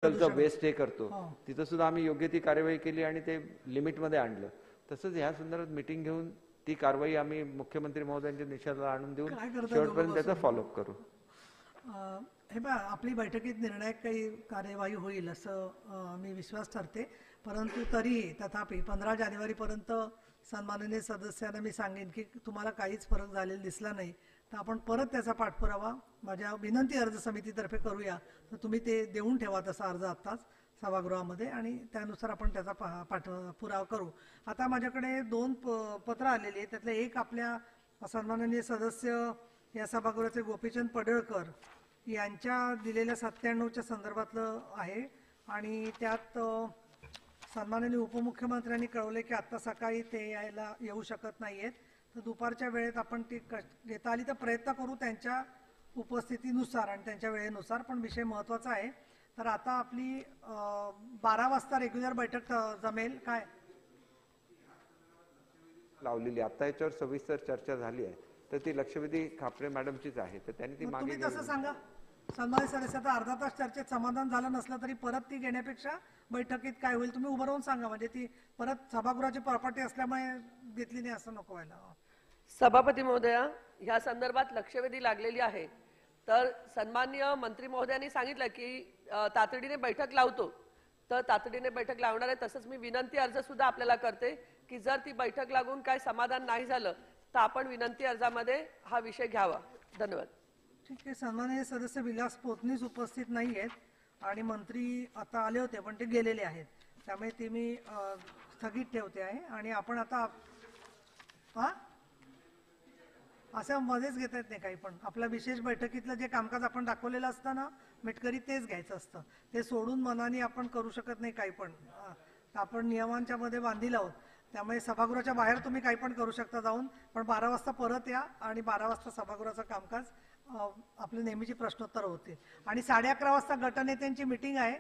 Waste हे करतो तिथं सुद्धा आम्ही योग्य ती कार्यवाही केली आणि ते लिमिटमध्ये आणलं. तसंच ह्या संदर्भात मीटिंग घेऊन ती कारवाई आम्ही मुख्यमंत्री महोदयांच्या निषेधाला आणून देऊन शेवटपर्यंत त्याचा फॉलोअप करू. हे बघा, आपली बैठकीत निर्णायक काही कार्यवाही होईल असं मी विश्वास ठरते. परंतु तरीही तथापि 15 जानेवारीपर्यंत सन्माननीय सदस्यांना मी सांगेन की तुम्हाला काहीच फरक झालेला दिसला नाही तर आपण परत त्याचा पाठपुरावा माझ्या विनंती अर्ज समितीतर्फे करूया. तर तुम्ही ते देऊन ठेवा तसा अर्ज आत्ताच सभागृहामध्ये आणि त्यानुसार आपण त्याचा पाठपुरावा करू. आता माझ्याकडे 2 पत्र आलेली आहेत. त्यातलं एक आपल्या सन्माननीय सदस्य या सभागृहाचे गोपीचंद पडळकर यांच्या दिलेल्या 97च्या संदर्भातलं आहे आणि त्यात सन्माननीय उपमुख्यमंत्र्यांनी कळवले की आत्ता सकाळी ते येऊ शकत नाहीयेत. तर दुपारच्या वेळेत आपण ती घेता आली तर प्रयत्न करू त्यांच्या उपस्थितीनुसार आणि त्यांच्या वेळेनुसार. पण विषय महत्त्वाचा आहे. तर आता आपली 12 वाजता रेग्युलर बैठक जमेल काय लावलेली. आता याच्यावर सविस्तर चर्चा झाली आहे तर ती लक्षवेधी खापरे मॅडमचीच आहे. तर त्यांनी ती मागे तुम्ही तसं सांगा सन्मानित सदस्याचा अर्धा तास चर्चेत समाधान झालं नसलं तरी परत ती घेण्यापेक्षा बैठकीत काय होईल तुम्ही उभं राहून सांगा. म्हणजे ती परत सभागृहाची प्रॉपर्टी असल्यामुळे घेतली नाही असं नको व्हायला. सभापती महोदया, ह्या संदर्भात लक्षवेधी लागलेली आहे. तर सन्माननीय मंत्री महोदयांनी सांगितलं की तातडीने बैठक लावतो. तर तातडीने बैठक लावणार आहे. तसंच मी विनंती अर्ज सुद्धा आपल्याला करते की जर ती बैठक लागून काय समाधान नाही झालं तर आपण विनंती अर्जामध्ये हा विषय घ्यावा. धन्यवाद. ठीक आहे. सन्माननीय सदस्य विलास पोतनीस उपस्थित नाही आहेत आणि मंत्री आता आले होते पण ते गेलेले आहेत. त्यामुळे ते मी स्थगित ठेवते आहे आणि आपण आता असं मध्येच घेता येत नाही काही. पण आपल्या विशेष बैठकीतलं जे कामकाज आपण दाखवलेलं असतं ना मिटकरी तेच घ्यायचं असतं. ते सोडून मनाने आपण करू शकत नाही काही पण. आपण नियमांच्या मध्ये बांधील आहोत. त्यामुळे सभागृहाच्या बाहेर तुम्ही काही पण करू शकता जाऊन. पण 12 वाजता परत या आणि 12 वाजता सभागृहाचं कामकाज आपले नेहमीची प्रश्नोत्तर होते आणि 11:30 वाजता गटनेत्यांची मीटिंग आहे.